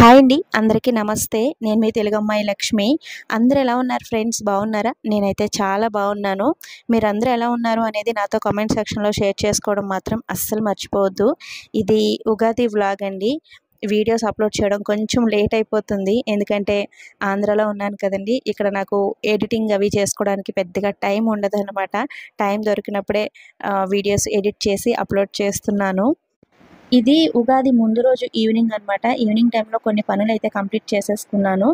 Hi అండి, అందరికీ నమస్తే. నేను మీ తెలుగు అమ్మాయి లక్ష్మి. అందరూ ఎలా ఉన్నారు ఫ్రెండ్స్? బాగున్నారా? నేనైతే చాలా బాగున్నాను. మీరందరూ ఎలా ఉన్నారు అనేది నాతో కామెంట్ సెక్షన్లో షేర్ చేసుకోవడం మాత్రం అస్సలు మర్చిపోవద్దు. ఇది ఉగాది వ్లాగ్ అండి. వీడియోస్ అప్లోడ్ చేయడం కొంచెం లేట్ అయిపోతుంది, ఎందుకంటే ఆంధ్రాలో ఉన్నాను కదండి. ఇక్కడ నాకు ఎడిటింగ్ అవి చేసుకోవడానికి పెద్దగా టైం ఉండదు అనమాట. టైం దొరికినప్పుడే వీడియోస్ ఎడిట్ చేసి అప్లోడ్ చేస్తున్నాను. ఇది ఉగాది ముందు రోజు ఈవినింగ్ అనమాట. ఈవినింగ్ టైంలో కొన్ని పనులైతే కంప్లీట్ చేసేసుకున్నాను.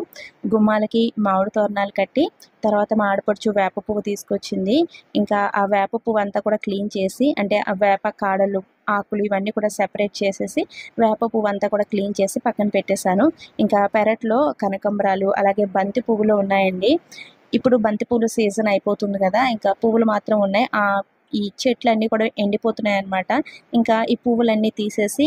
గుమ్మాలకి మామిడి తోరణాలు కట్టి, తర్వాత మా ఆడపడుచు వేప పువ్వు తీసుకొచ్చింది. ఇంకా ఆ వేప పువ్వు అంతా కూడా క్లీన్ చేసి, అంటే ఆ వేప కాడలు, ఆకులు ఇవన్నీ కూడా సెపరేట్ చేసేసి వేప పువ్వు అంతా కూడా క్లీన్ చేసి పక్కన పెట్టేశాను. ఇంకా పెరట్లో కనకంబరాలు అలాగే బంతి పువ్వులు ఉన్నాయండి. ఇప్పుడు బంతి పువ్వులు సీజన్ అయిపోతుంది కదా, ఇంకా పువ్వులు మాత్రం ఉన్నాయి. ఈ చెట్లన్నీ కూడా ఎండిపోతున్నాయి అన్నమాట. ఇంకా ఈ పువ్వులన్నీ తీసేసి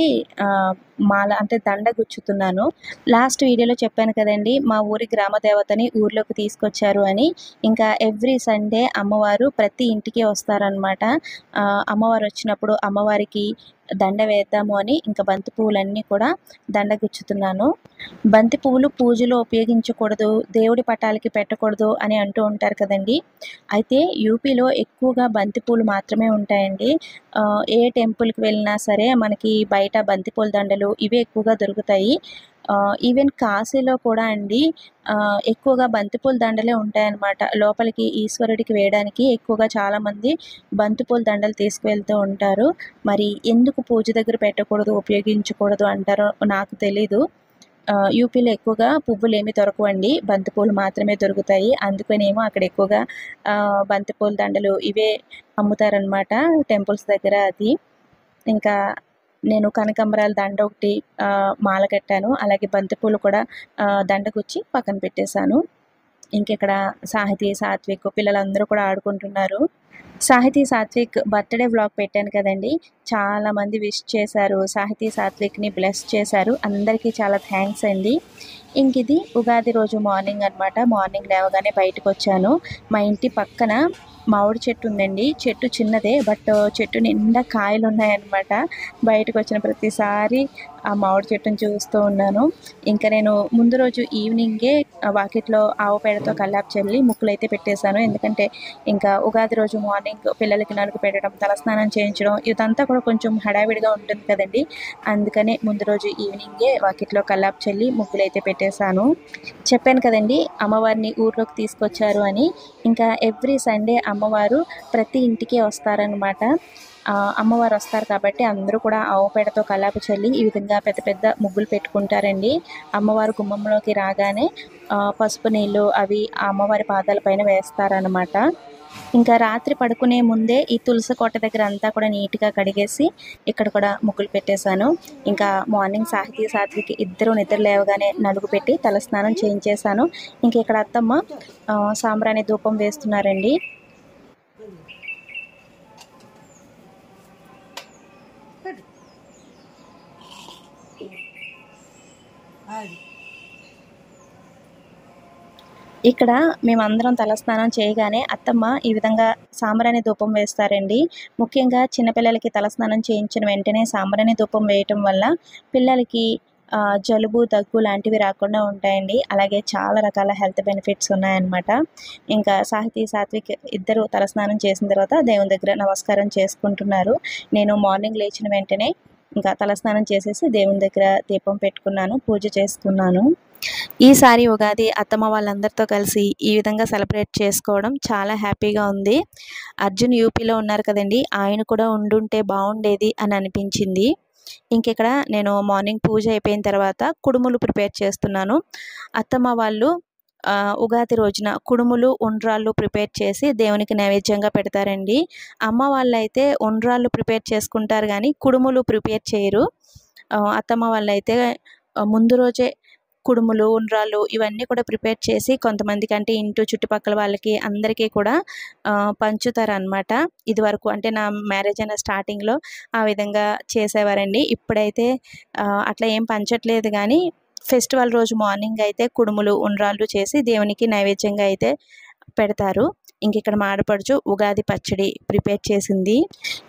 మాల అంటే దండ గుచ్చుతున్నాను. లాస్ట్ వీడియోలో చెప్పాను కదండి, మా ఊరి గ్రామ దేవతని ఊర్లోకి తీసుకొచ్చారు అని. ఇంకా ఎవ్రీ సండే అమ్మవారు ప్రతి ఇంటికి వస్తారనమాట. అమ్మవారు వచ్చినప్పుడు అమ్మవారికి దండ వేద్దాము అని ఇంకా బంతి పువ్వులన్నీ కూడా దండ గుచ్చుతున్నాను. బంతి పువ్వులు పూజలో ఉపయోగించకూడదు, దేవుడి పటాలకి పెట్టకూడదు అని అంటూ ఉంటారు కదండి. అయితే యూపీలో ఎక్కువగా బంతి పూలు మాత్రమే ఉంటాయండి. ఏ టెంపుల్కి వెళ్ళినా సరే మనకి బయట బంతిపూల దండలు ఇవే ఎక్కువగా దొరుకుతాయి. ఈవెన్ కాశీలో కూడా అండి ఎక్కువగా బంతిపూల దండలే ఉంటాయన్నమాట. లోపలికి ఈశ్వరుడికి వేయడానికి ఎక్కువగా చాలామంది బంతిపూల దండలు తీసుకువెళ్తూ ఉంటారు. మరి ఎందుకు పూజ దగ్గర పెట్టకూడదు, ఉపయోగించకూడదు అంటారో నాకు తెలీదు. యూపీలో ఎక్కువగా పువ్వులు ఏమి దొరకవండి, బంతిపూలు మాత్రమే దొరుకుతాయి. అందుకనేమో అక్కడ ఎక్కువగా బంతిపూల దండలు ఇవే అమ్ముతారనమాట టెంపుల్స్ దగ్గర. అది ఇంకా నేను కనకంబరాల దండ ఒకటి మాల కట్టాను, అలాగే బంతిపూలు కూడా దండ గుచ్చి పక్కన పెట్టేశాను. ఇంకెక్కడ సాహితీ, సాత్విక్ పిల్లలందరూ కూడా ఆడుకుంటున్నారు. సాహితీ, సాత్విక్ బర్త్డే వ్లాగ్ పెట్టాను కదండి, చాలామంది విష్ చేశారు, సాహితీ సాత్విక్ని బ్లెస్ చేశారు. అందరికీ చాలా థ్యాంక్స్ అండి. ఇంక ఇది ఉగాది రోజు మార్నింగ్ అనమాట. మార్నింగ్ లేవగానే బయటకు వచ్చాను. మా ఇంటి పక్కన మామిడి చెట్టు ఉందండి. చెట్టు చిన్నదే, బట్ చెట్టు నిండా కాయలు ఉన్నాయన్నమాట. బయటకు వచ్చిన ప్రతిసారి ఆ మామిడి చెట్టును చూస్తూ ఉన్నాను. ఇంకా నేను ముందు రోజు ఈవినింగే వాకిట్లో ఆవు పేడతో కల్లాపు చల్లి ముక్కులైతే పెట్టేశాను. ఎందుకంటే ఇంకా ఉగాది రోజు మార్నింగ్ పిల్లలకి నలుగు పెట్టడం, తలస్నానం చేయించడం ఇదంతా కూడా కొంచెం హడావిడిగా ఉంటుంది కదండి. అందుకనే ముందు రోజు ఈవినింగే వాకిట్లో కల్లాపు చల్లి ముగ్గులైతే పెట్టేశాను. చెప్పాను కదండి, అమ్మవారిని ఊర్లోకి తీసుకొచ్చారు అని. ఇంకా ఎవ్రీ సండే అమ్మవారు ప్రతి ఇంటికి వస్తారనమాట. అమ్మవారు వస్తారు కాబట్టి అందరూ కూడా ఆవు పేడతో కల్లాపు చల్లి ఈ విధంగా పెద్ద పెద్ద ముగ్గులు పెట్టుకుంటారండి. అమ్మవారు గుమ్మంలోకి రాగానే పసుపు నీళ్ళు అవి ఆ అమ్మవారి పాదాలపైన వేస్తారనమాట. ఇంకా రాత్రి పడుకునే ముందే ఈ తులసి కోట దగ్గర అంతా కూడా నీట్గా కడిగేసి ఇక్కడ కూడా ముగ్గులు పెట్టేశాను. ఇంకా మార్నింగ్ సాహితీ, సాత్విక్ ఇద్దరు నిద్ర లేవగానే నలుగు పెట్టి తలస్నానం చేయించేశాను. ఇంక ఇక్కడ అత్తమ్మ సాంబ్రాణి ధూపం వేస్తున్నారండి. ఇక్కడ మేమందరం తలస్నానం చేయగానే అత్తమ్మ ఈ విధంగా సాంబ్రాణి ధూపం వేస్తారండి. ముఖ్యంగా చిన్నపిల్లలకి తలస్నానం చేయించిన వెంటనే సాంబ్రాణి ధూపం వేయటం వల్ల పిల్లలకి జలుబు, దగ్గు లాంటివి రాకుండా ఉంటాయండి. అలాగే చాలా రకాల హెల్త్ బెనిఫిట్స్ ఉన్నాయన్నమాట. ఇంకా సాహితీ, సాత్విక్ ఇద్దరు తలస్నానం చేసిన తర్వాత దేవుని దగ్గర నమస్కారం చేసుకుంటున్నారు. నేను మార్నింగ్ లేచిన వెంటనే ఇంకా తలస్నానం చేసేసి దేవుని దగ్గర దీపం పెట్టుకున్నాను, పూజ చేసుకున్నాను. ఈసారి ఉగాది అత్తమ్మ వాళ్ళందరితో కలిసి ఈ విధంగా సెలబ్రేట్ చేసుకోవడం చాలా హ్యాపీగా ఉంది. అర్జున్ యూపీలో ఉన్నారు కదండి, ఆయన కూడా ఉండుంటే బాగుండేది అని అనిపించింది. ఇంకెక్కడ నేను మార్నింగ్ పూజ అయిపోయిన తర్వాత కుడుములు ప్రిపేర్ చేస్తున్నాను. అత్తమ్మ వాళ్ళు ఉగాది రోజున కుడుములు, ఉండ్రాళ్ళు ప్రిపేర్ చేసి దేవునికి నైవేద్యంగా పెడతారండి. అమ్మ వాళ్ళైతే ఉండ్రాళ్ళు ప్రిపేర్ చేసుకుంటారు కానీ కుడుములు ప్రిపేర్ చేయరు. అత్తమ్మ వాళ్ళైతే ముందు రోజే కుడుములు, ఉండ్రాళ్ళు ఇవన్నీ కూడా ప్రిపేర్ చేసి కొంతమందికి అంటే ఇంటి చుట్టుపక్కల వాళ్ళకి అందరికీ కూడా పంచుతారనమాట. ఇదివరకు అంటే నా మ్యారేజ్ అయిన స్టార్టింగ్‌లో ఆ విధంగా చేసేవారండి. ఇప్పుడైతే అట్లా ఏం పంచట్లేదు గానీ, ఫెస్టివల్ రోజు మార్నింగ్ అయితే కుడుములు, ఉండ్రాళ్ళు చేసి దేవునికి నైవేద్యంగా అయితే పెడతారు. ఇంకిక్కడ మా ఆడపడుచు ఉగాది పచ్చడి ప్రిపేర్ చేసింది.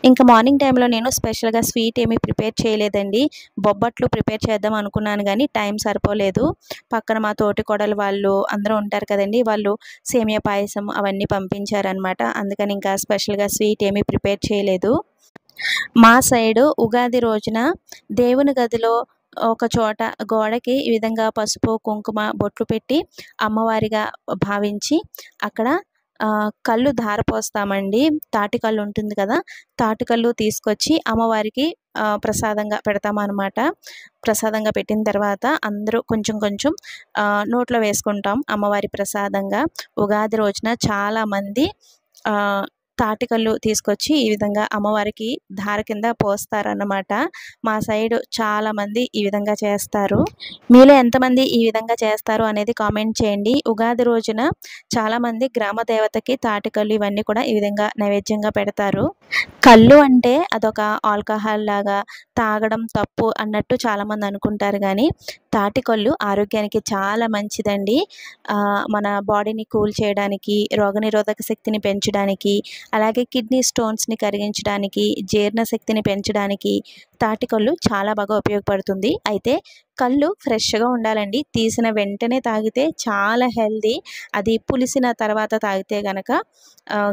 ఇంకా మార్నింగ్ టైంలో నేను స్పెషల్‌గా స్వీట్ ఏమీ ప్రిపేర్ చేయలేదండి. బొబ్బట్లు ప్రిపేర్ చేద్దాం అనుకున్నాను గానీ టైం సరిపోలేదు. పక్కన మా తోటికోడలు వాళ్ళు అందరూ ఉంటారు కదండీ! వాళ్ళు సేమియా పాయసం అవన్నీ పంపించారనమాట. అందుకని ఇంకా స్పెషల్‌గా స్వీట్ ఏమీ ప్రిపేర్ చేయలేదు. మా సైడు ఉగాది రోజున దేవుని గదిలో ఒక చోట గోడకి ఈ విధంగా పసుపు, కుంకుమ బొట్లు పెట్టి అమ్మవారిగా భావించి అక్కడ కళ్ళు ధారపోస్తామండి. తాటికల్లు ఉంటుంది కదా! తాటికల్లు తీసుకొచ్చి అమ్మవారికి ప్రసాదంగా పెడతామనమాట. ప్రసాదంగా పెట్టిన తర్వాత అందరూ కొంచెం కొంచెం నోట్లో వేసుకుంటాం అమ్మవారి ప్రసాదంగా. ఉగాది రోజున చాలామంది తాటికల్లు తీసుకొచ్చి ఈ విధంగా అమ్మవారికి ధార కింద పోస్తారన్నమాట. మా సైడు చాలామంది ఈ విధంగా చేస్తారు. మీలో ఎంతమంది ఈ విధంగా చేస్తారు అనేది కామెంట్ చేయండి. ఉగాది రోజున చాలామంది గ్రామ దేవతకి తాటికల్లు ఇవన్నీ కూడా ఈ విధంగా నైవేద్యంగా పెడతారు. కల్లు అంటే అదొక ఆల్కహాల్ లాగా తాగడం తప్పు అన్నట్టు చాలామంది అనుకుంటారు గానీ, తాటికల్లు ఆరోగ్యానికి చాలా మంచిదండి. మన బాడీని కూల్ చేయడానికి, రోగనిరోధక శక్తిని పెంచడానికి, అలాగే కిడ్నీ స్టోన్స్‌ని కరిగించడానికి, జీర్ణశక్తిని పెంచడానికి తాటికల్లు చాలా బాగా ఉపయోగపడుతుంది. అయితే కల్లు ఫ్రెష్‌గా ఉండాలండి. తీసిన వెంటనే తాగితే చాలా హెల్తీ. అది పులిసిన తర్వాత తాగితే గనక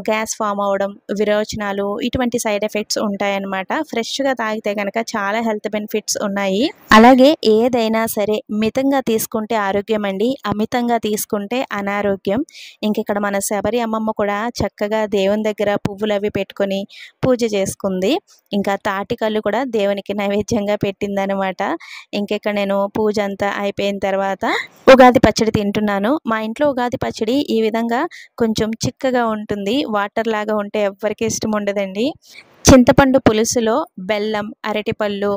గ్యాస్ ఫామ్ అవ్వడం, విరోచనాలు ఇటువంటి సైడ్ ఎఫెక్ట్స్ ఉంటాయన్నమాట. ఫ్రెష్‌గా తాగితే గనక చాలా హెల్త్ బెనిఫిట్స్ ఉన్నాయి. అలాగే ఏదైనా సరే మితంగా తీసుకుంటే ఆరోగ్యం అండి. అమితంగా తీసుకుంటే అనారోగ్యం. ఇంకిక్కడ మన శబరి అమ్మమ్మ కూడా చక్కగా దేవుని దగ్గర పువ్వులవి పెట్టుకొని పూజ చేసుకుంది. ఇంకా తాటికల్లు కూడా దేవునికి నైవేద్యంగా పెట్టిందనమాట. ఇంకిక్కడ నేను పూజ అంతా అయిపోయిన తర్వాత ఉగాది పచ్చడి తింటున్నాను. మా ఇంట్లో ఉగాది పచ్చడి ఈ విధంగా కొంచెం చిక్కగా ఉంటుంది. వాటర్ లాగా ఉంటే ఎవ్వరికీ ఇష్టం ఉండదండి. చింతపండు పులుసులో బెల్లం, అరటిపళ్ళు,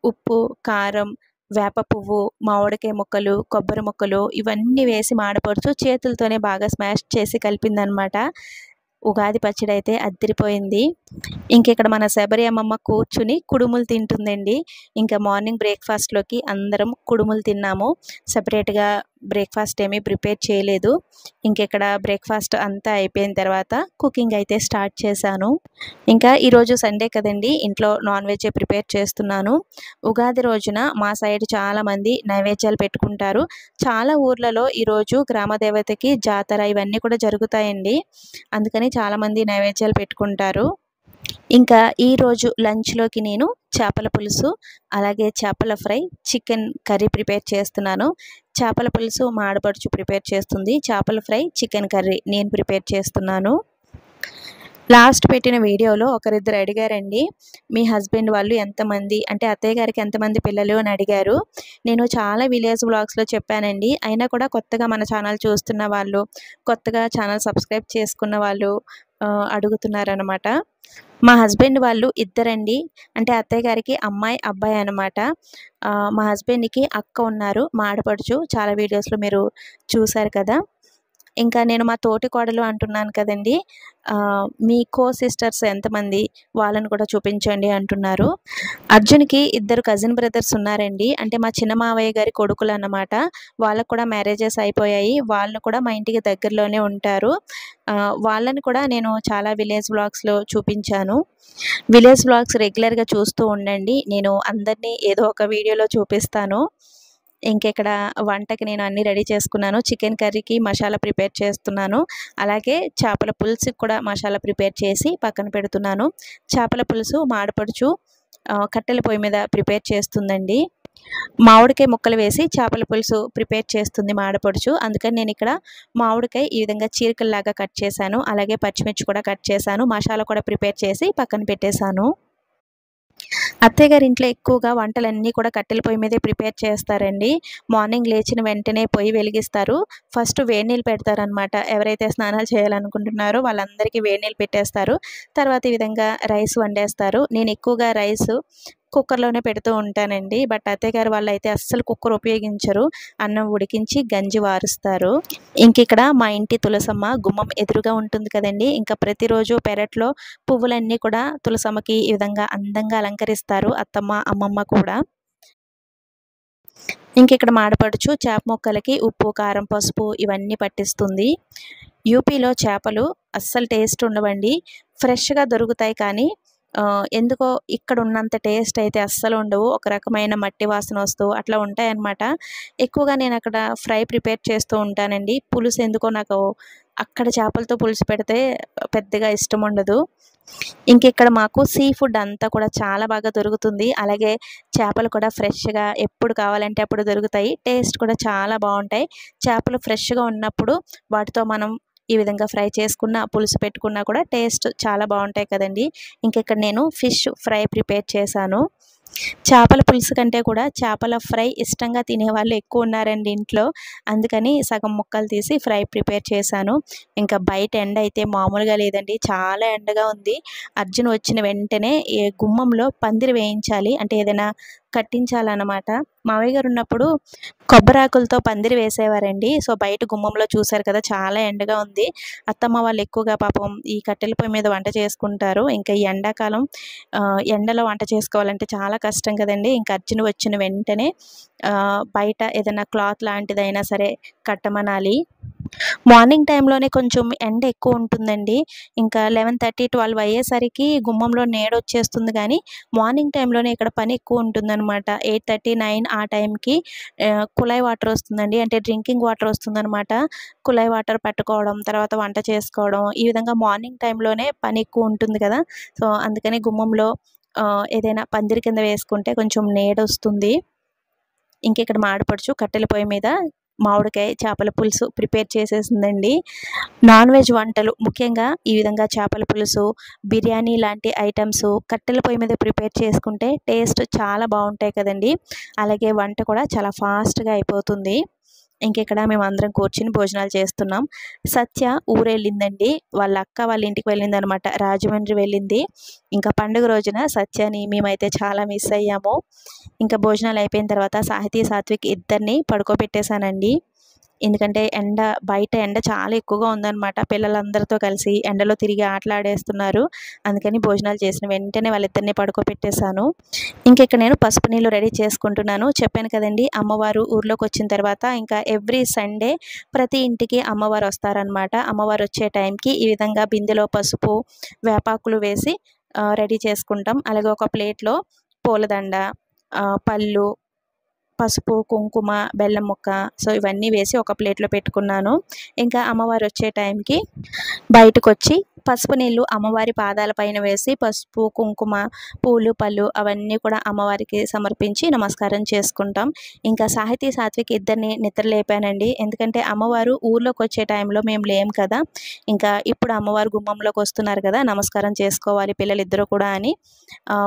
ఉప్పు, కారం, వేప పువ్వు, మామిడికాయ ముక్కలు, కొబ్బరి ముక్కలు ఇవన్నీ వేసి మా ఆడపడుచు చేతులతోనే బాగా స్మాష్ చేసి కలిపిందనమాట. ఉగాది పచ్చడి అయితే అద్దిరిపోయింది. ఇంకిక్కడ మన శబరి అమ్మమ్మ కూర్చుని కుడుములు తింటుందండి. ఇంకా మార్నింగ్ బ్రేక్‌ఫాస్ట్‌లోకి అందరం కుడుములు తిన్నాము. సెపరేట్‌గా బ్రేక్‌ఫాస్ట్ ఏమీ ప్రిపేర్ చేయలేదు. ఇంకిక్కడ బ్రేక్‌ఫాస్ట్ అంతా అయిపోయిన తర్వాత కుకింగ్ అయితే స్టార్ట్ చేశాను. ఇంకా ఈరోజు సండే కదండీ! ఇంట్లో నాన్ వెజ్జే ప్రిపేర్ చేస్తున్నాను. ఉగాది రోజున మా సైడ్ చాలామంది నైవేద్యాలు పెట్టుకుంటారు. చాలా ఊర్లలో ఈరోజు గ్రామదేవతకి జాతర ఇవన్నీ కూడా జరుగుతాయండి. అందుకని చాలామంది నైవేద్యాలు పెట్టుకుంటారు. ఇంకా ఈరోజు లంచ్‌లోకి నేను చేపల పులుసు, అలాగే చేపల ఫ్రై, చికెన్ కర్రీ ప్రిపేర్ చేస్తున్నాను. చేపల పులుసు మా ఆడపడుచు ప్రిపేర్ చేస్తుంది. చేపల ఫ్రై, చికెన్ కర్రీ నేను ప్రిపేర్ చేస్తున్నాను. లాస్ట్ పెట్టిన వీడియోలో ఒకరిద్దరు అడిగారండి, మీ హస్బెండ్ వాళ్ళు ఎంతమంది అంటే అత్తయ్య గారికి ఎంతమంది పిల్లలు అని అడిగారు. నేను చాలా విలేజ్ వ్లాగ్స్‌లో చెప్పానండి. అయినా కూడా కొత్తగా మన ఛానల్ చూస్తున్న వాళ్ళు, కొత్తగా ఛానల్ సబ్స్క్రైబ్ చేసుకున్న వాళ్ళు అడుగుతున్నారనమాట. మా హస్బెండ్ వాళ్ళు ఇద్దరండి. అంటే అత్తయ్య గారికి అమ్మాయి, అబ్బాయి అనమాట. మా హస్బెండ్‌కి అక్క ఉన్నారు. మా ఆడపడుచు చాలా వీడియోస్‌లో మీరు చూసారు కదా! ఇంకా నేను మా తోటికోడలు అంటున్నాను కదండీ! మీ సిస్టర్స్ ఎంతమంది? వాళ్ళని కూడా చూపించండి అంటున్నారు. అర్జున్‌కి ఇద్దరు కజిన్ బ్రదర్స్ ఉన్నారండి. అంటే మా చిన్న మావయ్య గారి కొడుకులన్నమాట. వాళ్ళకి కూడా మ్యారేజెస్ అయిపోయాయి. వాళ్ళు కూడా మా ఇంటికి దగ్గరలోనే ఉంటారు. వాళ్ళని కూడా నేను చాలా విలేజ్ వ్లాగ్స్‌లో చూపించాను. విలేజ్ వ్లాగ్స్ రెగ్యులర్‌గా చూస్తూ ఉండండి. నేను అందరినీ ఏదో ఒక వీడియోలో చూపిస్తాను. ఇంకిక్కడ వంటకి నేను అన్నీ రెడీ చేసుకున్నాను. చికెన్ కర్రీకి మసాలా ప్రిపేర్ చేస్తున్నాను. అలాగే చేపల పులుసుకి కూడా మసాలా ప్రిపేర్ చేసి పక్కన పెడుతున్నాను. చేపల పులుసు మా ఆడపడుచు కట్టెల పొయ్యి మీద ప్రిపేర్ చేస్తుందండి. మామిడికాయ ముక్కలు వేసి చేపల పులుసు ప్రిపేర్ చేస్తుంది మా ఆడపడుచు. అందుకని నేను ఇక్కడ మామిడికాయ ఈ విధంగా చీలికల్లాగా కట్ చేశాను. అలాగే పచ్చిమిర్చి కూడా కట్ చేశాను. మసాలా కూడా ప్రిపేర్ చేసి పక్కన పెట్టేశాను. అత్తయ్య గారి ఇంట్లో ఎక్కువగా వంటలన్నీ కూడా కట్టెల పొయ్యి మీదే ప్రిపేర్ చేస్తారండి. మార్నింగ్ లేచిన వెంటనే పొయ్యి వెలిగిస్తారు. ఫస్ట్ వేడి నీళ్ళు పెడతారనమాట. ఎవరైతే స్నానాలు చేయాలనుకుంటున్నారో వాళ్ళందరికీ వేడి నీళ్ళు పెట్టేస్తారు. తర్వాత ఈ విధంగా రైస్ వండేస్తారు. నేను ఎక్కువగా రైస్ కుక్కర్లోనే పెడుతూ ఉంటానండి. బట్ అత్తయ్య గారు వాళ్ళైతే అస్సలు కుక్కర్ ఉపయోగించరు. అన్నం ఉడికించి గంజి వారుస్తారు. ఇంకిక్కడ మా ఇంటి తులసమ్మ గుమ్మం ఎదురుగా ఉంటుంది కదండీ! ఇంకా ప్రతిరోజు పెరట్లో పువ్వులన్నీ కూడా తులసమ్మకి ఈ విధంగా అందంగా అలంకరిస్తారు అత్తమ్మ, అమ్మమ్మ కూడా. ఇంకిక్కడ మాడపడుచు చేప ముక్కలకి ఉప్పు, కారం, పసుపు ఇవన్నీ పట్టిస్తుంది. యూపీలో చేపలు అస్సలు టేస్ట్ ఉండవండి. ఫ్రెష్‌గా దొరుకుతాయి కానీ ఎందుకో ఇక్కడ ఉన్నంత టేస్ట్ అయితే అస్సలు ఉండవు. ఒక రకమైన మట్టి వాసన వస్తూ అట్లా ఉంటాయన్నమాట. ఎక్కువగా నేను అక్కడ ఫ్రై ప్రిపేర్ చేస్తూ ఉంటానండి. పులుసు ఎందుకో నాకు అక్కడ చేపలతో పులుసు పెడితే పెద్దగా ఇష్టం ఉండదు. ఇంకిక్కడ మాకు సీ ఫుడ్ అంతా కూడా చాలా బాగా దొరుకుతుంది. అలాగే చేపలు కూడా ఫ్రెష్‌గా ఎప్పుడు కావాలంటే అప్పుడు దొరుకుతాయి. టేస్ట్ కూడా చాలా బావుంటాయి. చేపలు ఫ్రెష్‌గా ఉన్నప్పుడు వాటితో మనం ఈ విధంగా ఫ్రై చేసుకున్న, పులుసు పెట్టుకున్నా కూడా టేస్ట్ చాలా బావుంటాయి కదండీ! ఇంకిక్కడ నేను ఫిష్ ఫ్రై ప్రిపేర్ చేశాను. చేపల పులుసు కంటే కూడా చేపల ఫ్రై ఇష్టంగా తినేవాళ్ళు ఎక్కువ ఉన్నారండి ఇంట్లో. అందుకని సగం ముక్కలు తీసి ఫ్రై ప్రిపేర్ చేశాను. ఇంకా బయట ఎండ అయితే మామూలుగా లేదండి. చాలా ఎండగా ఉంది. అర్జున్ వచ్చిన వెంటనే గుమ్మంలో పందిరి వేయించాలి. అంటే ఏదైనా కట్టించాలన్నమాట. మావయ్య గారు ఉన్నప్పుడు కొబ్బరాకులతో పందిరి వేసేవారండి. సో, బయట గుమ్మంలో చూసారు కదా! చాలా ఎండగా ఉంది. అత్తమ్మ వాళ్ళు ఎక్కువగా పాపం ఈ కట్టెల పొయ్యి మీద వంట చేసుకుంటారు. ఇంకా ఈ ఎండాకాలం ఎండలో వంట చేసుకోవాలంటే చాలా కష్టం కదండీ! ఇంక అర్జున్ వచ్చిన వెంటనే బయట ఏదైనా క్లాత్ లాంటిదైనా సరే కట్టమనాలి. మార్నింగ్ టైంలోనే కొంచెం ఎండ ఎక్కువ ఉంటుందండి. ఇంకా 11:30, 12 అయ్యేసరికి గుమ్మంలో నీడొచ్చేస్తుంది గానీ, మార్నింగ్ టైంలోనే ఇక్కడ పని ఎక్కువ ఉంటుందనమాట. 8:30, 9 ఆ టైంకి కుళాయి వాటర్ వస్తుందండి. అంటే డ్రింకింగ్ వాటర్ వస్తుందనమాట. కుళాయి వాటర్ పట్టుకోవడం, తర్వాత వంట చేసుకోవడం, ఈ విధంగా మార్నింగ్ టైంలోనే పని ఎక్కువ ఉంటుంది కదా! సో, అందుకని గుమ్మంలో ఏదైనా పందిరి కింద వేసుకుంటే కొంచెం నీడొస్తుంది. ఇంకిక్కడ మాడపడుచు కట్టెల పొయ్యి మీద మామిడికాయ చేపల పులుసు ప్రిపేర్ చేసేసిందండి. నాన్ వెజ్ వంటలు ముఖ్యంగా ఈ విధంగా చేపల పులుసు, బిర్యానీ లాంటి ఐటెమ్స్ కట్టెల పొయ్యి మీద ప్రిపేర్ చేసుకుంటే టేస్ట్ చాలా బావుంటాయి కదండీ! అలాగే వంట కూడా చాలా ఫాస్ట్‌గా అయిపోతుంది. ఇంకిక్కడ మేమందరం కూర్చొని భోజనాలు చేస్తున్నాం. సత్య ఊరెళ్ళిందండి. వాళ్ళ అక్క వాళ్ళ ఇంటికి వెళ్ళిందనమాట. రాజమండ్రి వెళ్ళింది. ఇంకా పండుగ రోజున సత్యని మేమైతే చాలా మిస్ అయ్యాము. ఇంకా భోజనాలు అయిపోయిన తర్వాత సాహితీ, సాత్విక్ ఇద్దరిని పడుకోబెట్టేశానండి. ఎందుకంటే బయట ఎండ చాలా ఎక్కువగా ఉందనమాట. పిల్లలందరితో కలిసి ఎండలో తిరిగి ఆటలాడేస్తున్నారు. అందుకని భోజనాలు చేసిన వెంటనే వాళ్ళిద్దరిని పడుకోబెట్టేశాను. ఇంకిక్కడ నేను పసుపు నీళ్ళు రెడీ చేసుకుంటున్నాను. చెప్పాను కదండీ! అమ్మవారు ఊర్లోకొచ్చిన తర్వాత ఇంకా ఎవ్రీ సండే ప్రతి ఇంటికి అమ్మవారు వస్తారనమాట. అమ్మవారు వచ్చే టైంకి ఈ విధంగా బిందెలో పసుపు, వేపాకులు వేసి రెడీ చేసుకుంటాం. అలాగే ఒక ప్లేట్‌లో పూలదండ, పళ్ళు, పసుపు, కుంకుమ, బెల్లం ముక్క సో, ఇవన్నీ వేసి ఒక ప్లేట్‌లో పెట్టుకున్నాను. ఇంకా అమ్మవారు వచ్చే టైంకి బయటకొచ్చి పసుపు నీళ్ళు అమ్మవారి పాదాల పైన వేసి పసుపు, కుంకుమ, పూలు, పళ్ళు అవన్నీ కూడా అమ్మవారికి సమర్పించి నమస్కారం చేసుకుంటాం. ఇంకా సాహితీ, సాత్విక్ ఇద్దరిని నిద్ర లేపానండి. ఎందుకంటే అమ్మవారు ఊర్లోకొచ్చే టైంలో మేము లేము కదా! ఇంకా ఇప్పుడు అమ్మవారు గుమ్మంలోకి వస్తున్నారు కదా! నమస్కారం చేసుకోవాలి పిల్లలిద్దరూ కూడా అని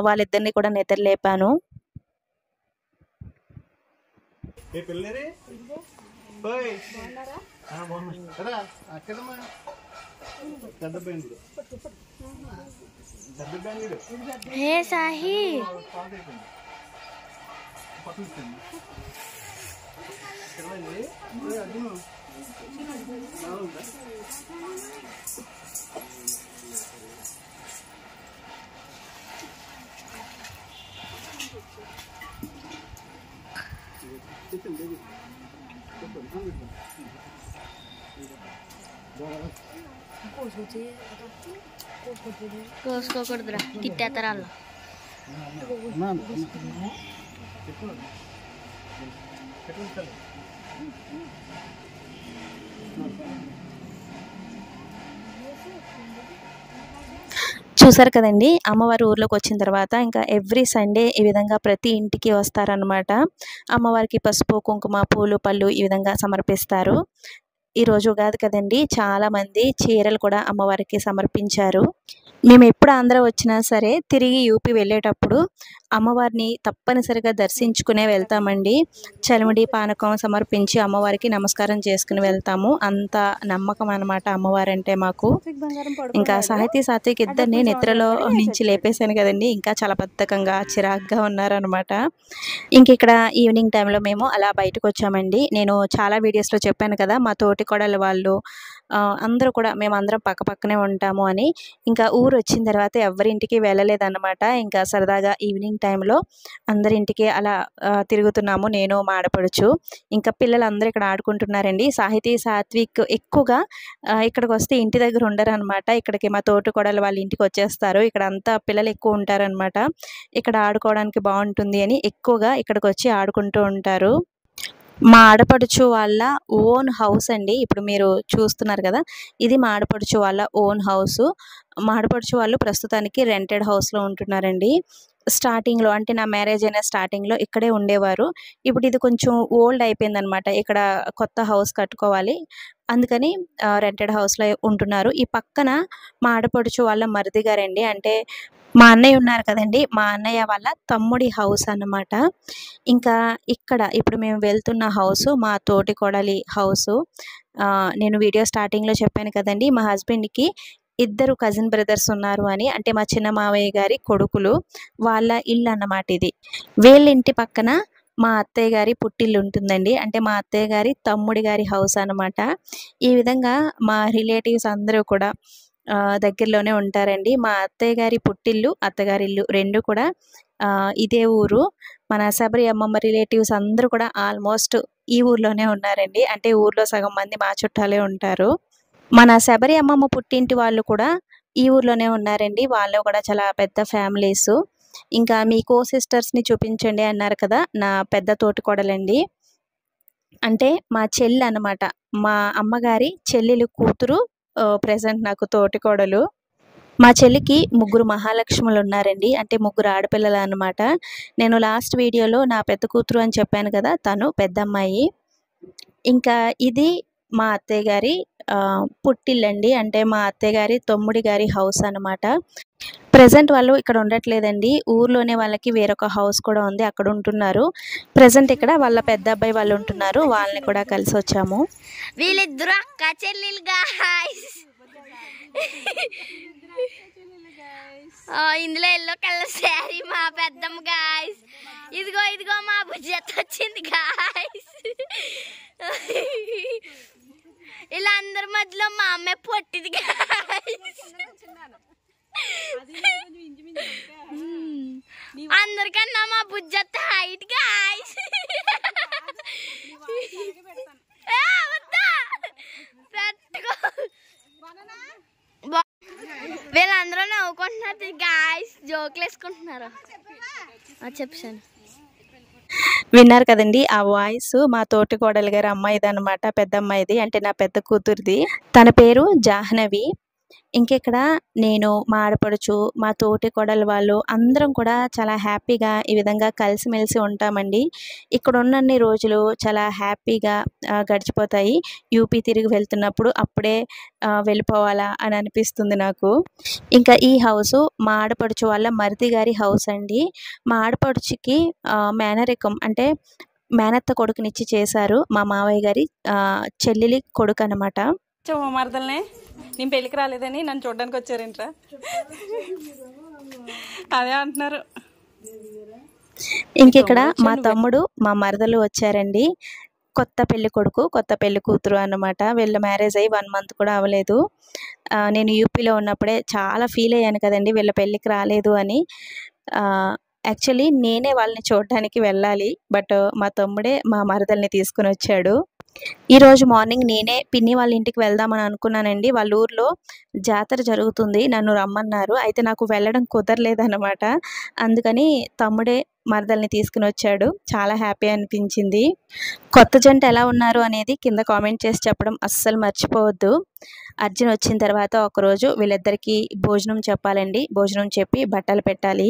వాళ్ళిద్దరిని కూడా నిద్ర లేపాను. ఏ పిల్లరే ఓయ్ బాగున్నారా అక్కడమ్మా పెద్ద బ్యాంగుడు హే సాహి కోసుకోకూడదురా తిట్టేస్తారా అలా చూసారు కదండీ! అమ్మవారు ఊర్లోకి వచ్చిన తర్వాత ఇంకా ఎవ్రీ సండే ఈ విధంగా ప్రతి ఇంటికి వస్తారనమాట. అమ్మవారికి పసుపు, కుంకుమ, పూలు, పళ్ళు ఈ విధంగా సమర్పిస్తారు. ఈరోజు ఉగాది కదండీ! చాలామంది చీరలు కూడా అమ్మవారికి సమర్పించారు. మేము ఎప్పుడు ఆంధ్ర వచ్చినా సరే తిరిగి యూపీ వెళ్ళేటప్పుడు అమ్మవారిని తప్పనిసరిగా దర్శించుకునే వెళ్తామండి. చలిమిడి పానకం సమర్పించి అమ్మవారికి నమస్కారం చేసుకుని వెళ్తాము. అంత నమ్మకం అనమాట అమ్మవారంటే మాకు. ఇంకా సాహితీ సాత్విక్ ఇద్దరిని నిద్రలో నుంచి లేపేశాను కదండి, ఇంకా చాలా బద్ధకంగా చిరాగ్గా ఉన్నారనమాట. ఇంక ఇక్కడ ఈవినింగ్ టైంలో మేము అలా బయటకు వచ్చామండి. నేను చాలా వీడియోస్లో చెప్పాను కదా, మా తోటి కోడలు వాళ్ళు అందరూ కూడా మేమందరం పక్క పక్కనే ఉంటాము అని. ఇంకా ఊరు వచ్చిన తర్వాత ఎవరింటికి వెళ్ళలేదన్నమాట. ఇంకా సరదాగా ఈవినింగ్ టైంలో అందరింటికి అలా తిరుగుతున్నాము, నేను మా ఆడపడుచు. ఇంకా పిల్లలందరూ ఇక్కడ ఆడుకుంటున్నారండి. సాహితీ సాత్విక్ ఎక్కువగా ఇక్కడికి వస్తే ఇంటి దగ్గర ఉండరనమాట. ఇక్కడికి మా తోటి కోడలు వాళ్ళ ఇంటికి వచ్చేస్తారు. ఇక్కడ అంతా పిల్లలు ఎక్కువ ఉంటారనమాట. ఇక్కడ ఆడుకోవడానికి బాగుంటుంది అని ఎక్కువగా ఇక్కడికి వచ్చి ఆడుకుంటూ ఉంటారు. మా ఆడపడుచు వాళ్ళ ఓన్ హౌస్ అండి. ఇప్పుడు మీరు చూస్తున్నారు కదా, ఇది మా ఆడపడుచు వాళ్ళ ఓన్ హౌస్. మా ఆడపడుచు వాళ్ళు ప్రస్తుతానికి రెంటెడ్ హౌస్లో ఉంటున్నారండి. స్టార్టింగ్లో అంటే నా మ్యారేజ్ అయిన స్టార్టింగ్లో ఇక్కడే ఉండేవారు. ఇప్పుడు ఇది కొంచెం ఓల్డ్ అయిపోయిందనమాట. ఇక్కడ కొత్త హౌస్ కట్టుకోవాలి, అందుకని రెంటెడ్ హౌస్లో ఉంటున్నారు. ఈ పక్కన మా ఆడపడుచు వాళ్ళ మరిది గారండి, అంటే మా అన్నయ్య ఉన్నారు కదండి, మా అన్నయ్య వాళ్ళ తమ్ముడి హౌస్ అన్నమాట. ఇంకా ఇక్కడ ఇప్పుడు మేము వెళ్తున్న హౌస్ మా తోటి కోడలి హౌసు. నేను వీడియో స్టార్టింగ్లో చెప్పాను కదండి, మా హస్బెండ్కి ఇద్దరు కజిన్ బ్రదర్స్ ఉన్నారు అని, అంటే మా చిన్న మావయ్య గారి కొడుకులు, వాళ్ళ ఇల్లు అన్నమాట ఇది. వీళ్ళ ఇంటి పక్కన మా అత్తయ్య గారి పుట్టిల్లు ఉంటుందండి, అంటే మా అత్తయ్య గారి తమ్ముడి గారి హౌస్ అన్నమాట. ఈ విధంగా మా రిలేటివ్స్ అందరూ కూడా దగ్గరలోనే ఉంటారండి. మా అత్తయ్య గారి పుట్టిల్లు, అత్తగారి ఇల్లు రెండు కూడా ఇదే ఊరు. మన శబరి అమ్మమ్మ రిలేటివ్స్ అందరూ కూడా ఆల్మోస్ట్ ఈ ఊర్లోనే ఉన్నారండి. అంటే ఊర్లో సగం మంది మా చుట్టాలే ఉంటారు. మన శబరి అమ్మమ్మ పుట్టింటి వాళ్ళు కూడా ఈ ఊర్లోనే ఉన్నారండి. వాళ్ళు కూడా చాలా పెద్ద ఫ్యామిలీస్. ఇంకా మీ కో సిస్టర్స్ని చూపించండి అన్నారు కదా, నా పెద్ద తోటి కోడలండి, అంటే మా చెల్లి అన్నమాట. మా అమ్మగారి చెల్లెలు కూతురు ప్రెజెంట్ నాకు తోటి కోడలు. మా చెల్లికి ముగ్గురు మహాలక్ష్ములు ఉన్నారండి, అంటే ముగ్గురు ఆడపిల్లలు అన్నమాట. నేను లాస్ట్ వీడియోలో నా పెద్ద కూతురు అని చెప్పాను కదా, తను పెద్దమ్మాయి. ఇంకా ఇది మా అత్తయ్య గారి పుట్టిల్లండి, అంటే మా అత్తయ్య గారి తమ్ముడి గారి హౌస్ అన్నమాట. ప్రెజెంట్ వాళ్ళు ఇక్కడ ఉండట్లేదండి, ఊర్లోనే వాళ్ళకి వేరొక హౌస్ కూడా ఉంది, అక్కడ ఉంటున్నారు. ప్రెజెంట్ ఇక్కడ వాళ్ళ పెద్ద అబ్బాయి వాళ్ళు ఉంటున్నారు, వాళ్ళని కూడా కలిసి వచ్చాము. వీళ్ళిద్దరు అక్క చెల్లెలు గాయ్స్. ఇందులో ఎల్లో కలర్ శారీ మా పెద్దమ్మ గాయ్స్. ఇదిగో ఇదిగో మా బుజ్జత్ వచ్చింది గాయ్స్. ఇలా అందరి మధ్యలో మా అమ్మ పొట్టిది గాయ్స్. అందరికన్నా మా బుజ్జత్ హైట్ గాయ్స్. వీళ్ళందరూ నవ్వుకుంటున్నారు గాయ్స్, జోకులు వేసుకుంటున్నారు. చెప్పాను, విన్నారు కదండి ఆ వాయిస్. మా తోటి కోడలి గారి అమ్మాయిది అనమాట, పెద్ద అమ్మాయిది, అంటే నా పెద్ద కూతురిది. తన పేరు జాహ్నవి. ఇంకెక్కడ నేను, మా ఆడపడుచు, మా తోటి కోడలు వాళ్ళు అందరం కూడా చాలా హ్యాపీగా ఈ విధంగా కలిసిమెలిసి ఉంటామండి. ఇక్కడ ఉన్నన్ని రోజులు చాలా హ్యాపీగా గడిచిపోతాయి. యూపీ తిరిగి వెళ్తున్నప్పుడు అప్పుడే వెళ్ళిపోవాలా అని అనిపిస్తుంది నాకు. ఇంకా ఈ హౌసు మా ఆడపడుచు వాళ్ళ మరిది గారి హౌస్ అండి. మా ఆడపడుచుకి మేనరికం, అంటే మేనత్త కొడుకునిచ్చి చేశారు. మా మావయ్య గారి చెల్లెలి కొడుకు అనమాట. మా మరదల్నే నేను పెళ్ళికి రాలేదని నన్ను చూడడానికి వచ్చారేంట్రా, అదే అంటున్నారు. ఇంకిక్కడ మా తమ్ముడు, మా మరదలు వచ్చారండి. కొత్త పెళ్లి కొడుకు, కొత్త పెళ్లి కూతురు అన్నమాట. వీళ్ళ మ్యారేజ్ అయ్యి 1 month కూడా అవ్వలేదు. నేను యూపీలో ఉన్నప్పుడే చాలా ఫీల్ అయ్యాను కదండి వీళ్ళ పెళ్ళికి రాలేదు అని. యాక్చువల్లీ నేనే వాళ్ళని చూడడానికి వెళ్ళాలి, బట్ మా తమ్ముడే మా మరదల్ని తీసుకుని వచ్చాడు. ఈరోజు మార్నింగ్ నేనే పిన్ని వాళ్ళ ఇంటికి వెళ్దామని అనుకున్నానండి. వాళ్ళ ఊర్లో జాతర జరుగుతుంది, నన్ను రమ్మన్నారు. అయితే నాకు వెళ్ళడం కుదరలేదన్నమాట. అందుకని తమ్ముడే మరదల్ని తీసుకుని వచ్చాడు. చాలా హ్యాపీ అనిపించింది. కొత్త జంట ఎలా ఉన్నారు అనేది కింద కామెంట్ చేసి చెప్పడం అస్సలు మర్చిపోవద్దు. అర్జున్ వచ్చిన తర్వాత ఒకరోజు వీళ్ళిద్దరికీ భోజనం చెప్పాలండి. భోజనం చెప్పి బట్టలు పెట్టాలి.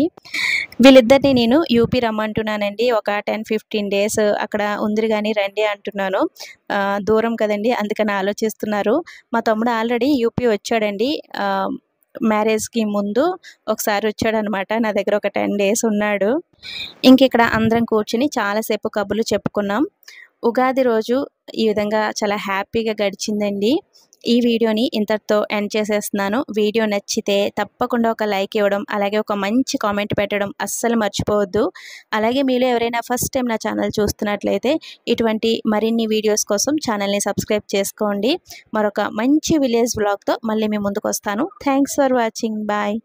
వీళ్ళిద్దరిని నేను యూపీ రమ్మంటున్నానండి. ఒక 10-15 days అక్కడ ఉందిరు కానీ రండి అంటున్నాను. దూరం కదండి, అందుకని ఆలోచిస్తున్నారు. మా తమ్ముడు ఆల్రెడీ యూపీ వచ్చాడండి. మ్యారేజ్కి ముందు ఒకసారి వచ్చాడనమాట. నా దగ్గర ఒక 10 days ఉన్నాడు. ఇంక ఇక్కడ అందరం కూర్చుని చాలాసేపు కబుర్లు చెప్పుకున్నాం. ఉగాది రోజు ఈ విధంగా చాలా హ్యాపీగా గడిచిందండి. ఈ వీడియోని ఇంతటితో ఎండ్ చేసేస్తున్నాను. వీడియో నచ్చితే తప్పకుండా ఒక లైక్ ఇవ్వడం, అలాగే ఒక మంచి కామెంట్ పెట్టడం అస్సలు మర్చిపోవద్దు. అలాగే మీలో ఎవరైనా ఫస్ట్ టైం నా ఛానల్ చూస్తున్నట్లయితే ఇటువంటి మరిన్ని వీడియోస్ కోసం ఛానల్ని సబ్స్క్రైబ్ చేసుకోండి. మరొక మంచి విలేజ్ వ్లాగ్తో మళ్ళీ మీ ముందుకు వస్తాను. Thanks for watching. బాయ్.